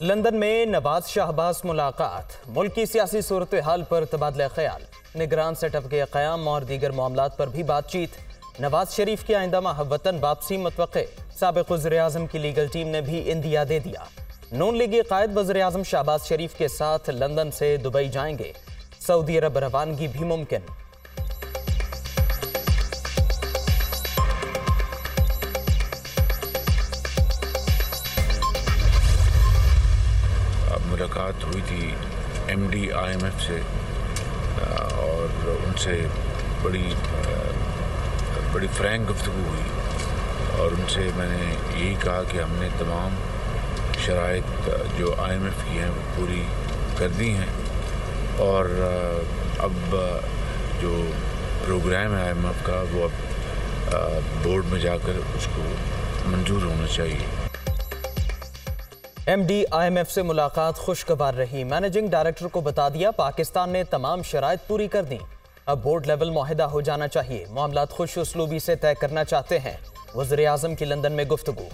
London में नवाज शहबाज मुलाकात, मुल्क की सियासी सूरत हाल पर तबादला ख्याल, निगरान सेटअप के क़याम और दीगर मामलात पर भी बातचीत। नवाज शरीफ की आइंदा माह वतन वापसी मुतवक्के, साबिक़ वज़ीर-ए-आज़म की लीगल टीम ने भी इंदिया दे दिया। नून लीगी कायद वज़ीर-ए-आज़म शहबाज शरीफ के साथ लंदन से दुबई जाएंगे, सऊदी अरब रवानगी भी मुमकिन। मुलाकात हुई थी MD IMF से और उनसे बड़ी फ्रैंक गुफ्तगू हुई और उनसे मैंने यही कहा कि हमने तमाम शराइत जो IMF की हैं वो पूरी कर दी हैं और अब जो प्रोग्राम है IMF का वो अब बोर्ड में जाकर उसको मंजूर होना चाहिए। MD IMF से मुलाकात खुशगवार रही, मैनेजिंग डायरेक्टर को बता दिया पाकिस्तान ने तमाम शराइत पूरी कर दी, अब बोर्ड लेवल मुआहिदा हो जाना चाहिए, मामलात खुश उसलूबी से तय करना चाहते हैं। वज़ीर-ए-आज़म की लंदन में गुफ्तगू।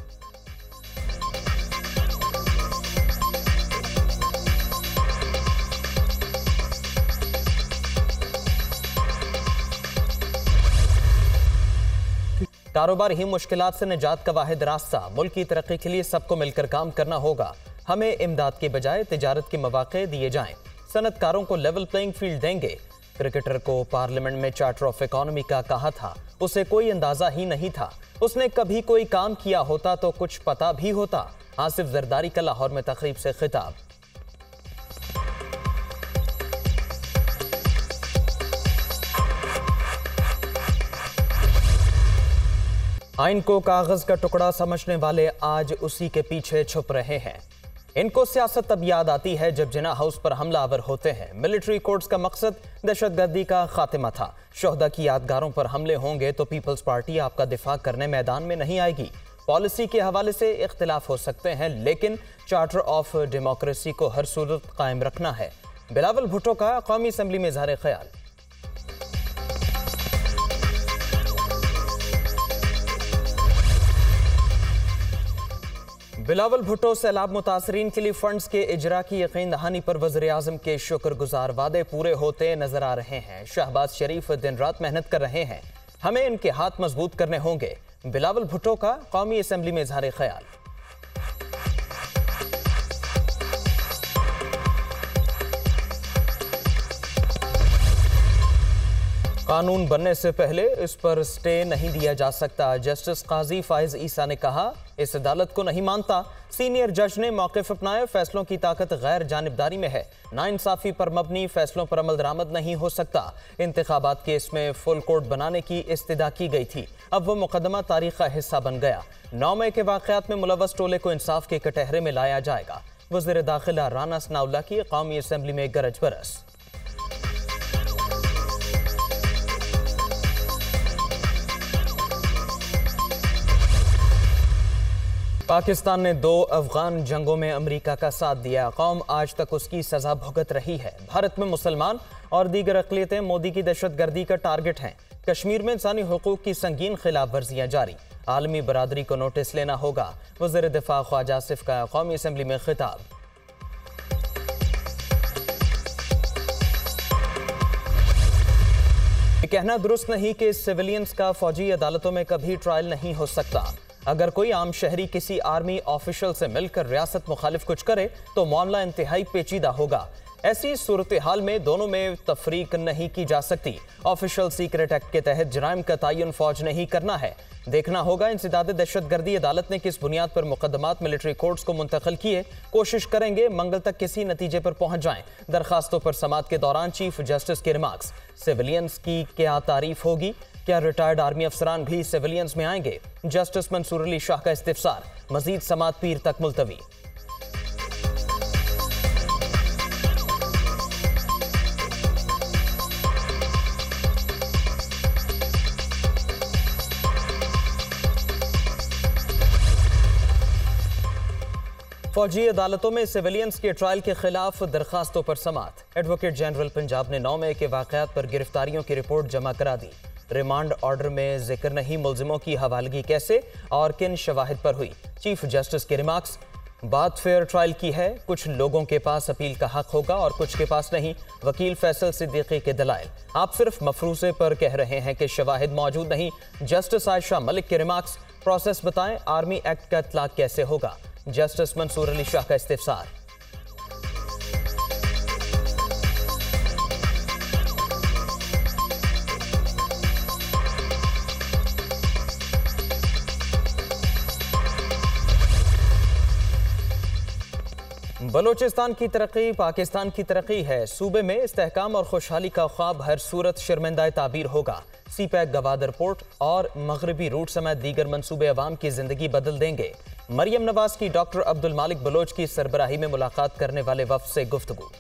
कारोबार ही मुश्किलात से निजात का वाहिद रास्ता, मुल्क की तरक्की के लिए सबको मिलकर काम करना होगा, हमें इमदाद के बजाय तिजारत के मौके दिए जाएं, सनतकारों को लेवल प्लेइंग फील्ड देंगे। क्रिकेटर को पार्लियामेंट में चार्टर ऑफ इकोनॉमी का कहा था, उसे कोई अंदाजा ही नहीं था, उसने कभी कोई काम किया होता तो कुछ पता भी होता। आसिफ जरदारी का लाहौर में तकरीब से खिताब। आइन को कागज का टुकड़ा समझने वाले आज उसी के पीछे छुप रहे हैं। इनको सियासत तब याद आती है जब जिना हाउस पर हमलावर होते हैं। मिलिट्री कोर्ट्स का मकसद दहशतगर्दी का खात्मा था। शोहदा की यादगारों पर हमले होंगे तो पीपल्स पार्टी आपका दिफा करने मैदान में नहीं आएगी। पॉलिसी के हवाले से इख्तिलाफ हो सकते हैं, लेकिन चार्टर ऑफ डेमोक्रेसी को हर सूरत कायम रखना है। बिलावल भुट्टो का कौमी असम्बली में इज़हार ख्याल। बिलावल भुट्टो सैलाब मुतासरीन के लिए फंड्स के इजरा की यकीन दहानी पर वज़ीर-ए-आज़म के शुक्रगुजार, वादे पूरे होते नजर आ रहे हैं। शहबाज शरीफ दिन रात मेहनत कर रहे हैं, हमें इनके हाथ मजबूत करने होंगे। बिलावल भुट्टो का कौमी असम्बली में इज़हार ख्याल। कानून बनने से पहले इस पर स्टे नहीं दिया जा सकता, जस्टिस काजी फाइज ईसा ने कहा, इस अदालत को नहीं मानता। सीनियर जज ने मौक़िफ़ अपनाया, फैसलों की ताकत गैर जानिबदारी में है, नाइंसाफ़ी पर मबनी फैसलों पर अमल दरामद नहीं हो सकता। इंतखाबात केस में फुल कोर्ट बनाने की इस्तदा की गई थी, अब वह मुकदमा तारीख का हिस्सा बन गया। 9 मई के वाक़यात में मुलव्वस टोले को इंसाफ के कटहरे में लाया जाएगा। वज़ीर दाखिला राना सनाउल्लाह की कौमी असम्बली में गरज बरस। पाकिस्तान ने 2 अफगान जंगों में अमेरिका का साथ दिया, कौम आज तक उसकी सजा भुगत रही है। भारत में मुसलमान और दीगर अक़लियतें मोदी की दहशतगर्दी का टारगेट हैं। कश्मीर में इंसानी हुकूक की संगीन खिलाफ वर्जियाँ जारी, आलमी बरादरी को नोटिस लेना होगा। वज़ीर दिफा ख्वाजा आसिफ का कौमी असम्बली में खिताब। कहना दुरुस्त नहीं कि सिविलियंस का फौजी अदालतों में कभी ट्रायल नहीं हो सकता। अगर कोई आम शहरी किसी आर्मी ऑफिशियल से मिलकर रियासत मुखालिफ कुछ करे तो मामला इंतहाई पेचीदा होगा। ऐसी सूरत हाल में दोनों में तफरीक नहीं की जा सकती। ऑफिशियल सीक्रेट एक्ट के तहत जराइम का तयन फौज ने ही करना है। देखना होगा इंसदाद दहशतगर्दी अदालत ने किस बुनियाद पर मुकदमात मिलिट्री कोर्ट्स को मुंतकिल किए। कोशिश करेंगे मंगल तक किसी नतीजे पर पहुंच जाएं। दरखास्तों पर समात के दौरान चीफ जस्टिस के रिमार्क्स, सिविलियंस की क्या तारीफ होगी, क्या रिटायर्ड आर्मी अफसरान भी सिविलियंस में आएंगे। जस्टिस मंसूर अली शाह का इस्तिफसार, मजीद समात पीर तक मुलतवी। फौजी अदालतों में सिविलियंस के ट्रायल के खिलाफ दरखास्तों पर समात। एडवोकेट जनरल पंजाब ने 9 मई के वाक़यात पर गिरफ्तारियों की रिपोर्ट जमा करा दी। रिमांड ऑर्डर में जिक्र नहीं मुलजिमों की हवालगी कैसे और किन शवाहिद पर हुई। चीफ जस्टिस के रिमार्क्स, बात फेयर ट्रायल की है, कुछ लोगों के पास अपील का हक होगा और कुछ के पास नहीं। वकील फैसल सिद्दीकी के दलाइल, आप सिर्फ मफरूजे पर कह रहे हैं कि शवाहिद मौजूद नहीं। जस्टिस आयशा मलिक के रिमार्क्स, प्रोसेस बताएं, आर्मी एक्ट का इतलाक कैसे होगा। जस्टिस मंसूर अली शाह का इस्तिफसार। बलोचिस्तान की तरक्की पाकिस्तान की तरक्की है। सूबे में इस्तेहकाम और खुशहाली का ख्वाब हर सूरत शर्मिंदा ताबीर होगा। सी पैक गवादर पोर्ट और मगरबी रूट समेत दीगर मंसूबे अवाम की जिंदगी बदल देंगे। मरियम नवाज की डॉक्टर अब्दुल मालिक बलोच की सरबराही में मुलाकात करने वाले वफ्द से गुफ्तगू।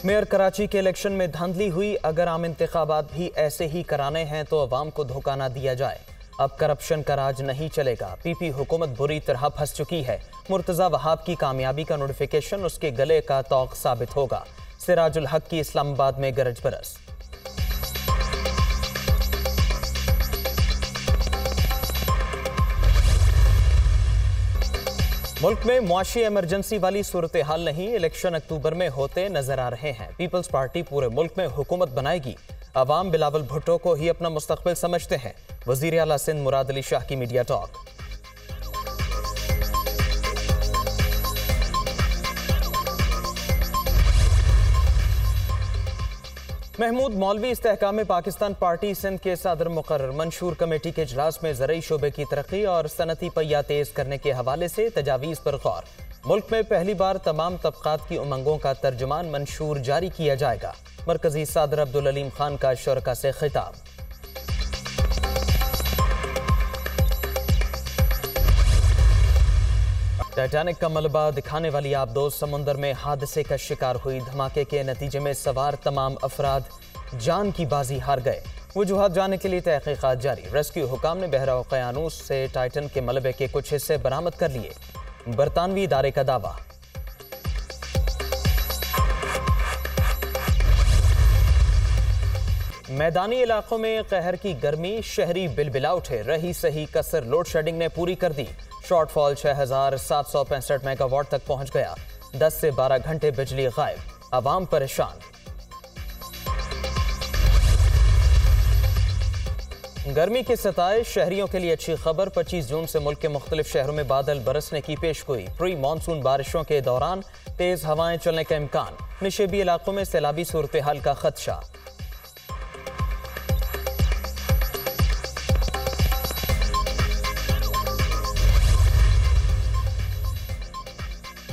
मेयर कराची के इलेक्शन में धांधली हुई, अगर आम इंतखाबात भी ऐसे ही कराने हैं तो अवाम को धोखा ना दिया जाए। अब करप्शन का राज नहीं चलेगा। पीपी हुकूमत बुरी तरह फंस चुकी है। मुर्तजा वहाब की कामयाबी का नोटिफिकेशन उसके गले का तौक साबित होगा। सिराजुल हक की इस्लामाबाद में गरज बरस। मुल्क में मुआशी इमरजेंसी वाली सूरत हाल नहीं, इलेक्शन अक्टूबर में होते नजर आ रहे हैं। पीपल्स पार्टी पूरे मुल्क में हुकूमत बनाएगी। अवाम बिलावल भुट्टो को ही अपना मुस्तकबिल समझते हैं। वजीर आला सिंध मुराद अली शाह की मीडिया टॉक। महमूद मौलवी इस्तेहकाम पाकिस्तान पार्टी सिंध के सदर मुकर्रर। मंशूर कमेटी के इजलास में ज़रई शोबे की तरक्की और सनती पहिया तेज करने के हवाले से तजावीज़ पर गौर। मुल्क में पहली बार तमाम तबकात की उमंगों का तर्जुमान मंशूर जारी किया जाएगा। मरकजी सदर अब्दुल अलीम खान का शुरका से खिताब। टाइटैनिक का मलबा दिखाने वाली आबदोज समुंदर में हादसे का शिकार हुई। धमाके के नतीजे में सवार तमाम अफराद जान की बाजी हार गए। वजूहात जानने के लिए तहकीकात जारी। रेस्क्यू हुकाम ने बहरा उक़यानूस से टाइटन के मलबे के कुछ हिस्से बरामद कर लिए। बरतानवी इदारे का दावा। मैदानी इलाकों में कहर की गर्मी, शहरी बिलबिला उठे। रही सही कसर लोड शेडिंग ने पूरी कर दी। शॉर्टफॉल 6765 मेगावाट तक पहुंच गया। 10 से 12 घंटे बिजली गायब, आवाम परेशान। गर्मी के सताए शहरियों के लिए अच्छी खबर। 25 जून से मुल्क के मुख्तलिफ शहरों में बादल बरसने की पेशगोई। प्री मानसून बारिशों के दौरान तेज हवाएं चलने का इम्कान। निशेबी इलाकों में सैलाबी सूरत हाल का खदशा।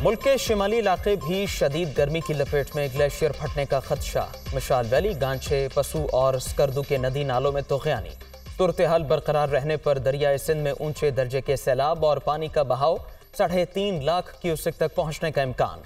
मुल्क के शिमाली इलाके भी शदीद गर्मी की लपेट में। ग्लेशियर फटने का खदशा। मशाल वैली, गांचे, पसू और स्कर्दू के नदी नालों में तूफ़ानी। सूरत हाल बरकरार रहने पर दरियाए सिंध में ऊंचे दर्जे के सैलाब और पानी का बहाव 3.5 लाख क्यूसेक तक पहुंचने का इम्कान।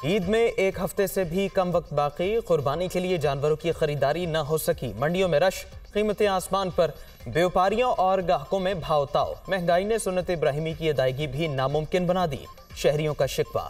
ईद में एक हफ्ते से भी कम वक्त बाकी। कुर्बानी के लिए जानवरों की खरीदारी न हो सकी। मंडियों में रश, कीमतें आसमान पर। व्यापारियों और ग्राहकों में भाव ताव। महंगाई ने सुन्नत इब्राहिमी की अदायगी भी नामुमकिन बना दी। शहरियों का शिकवा।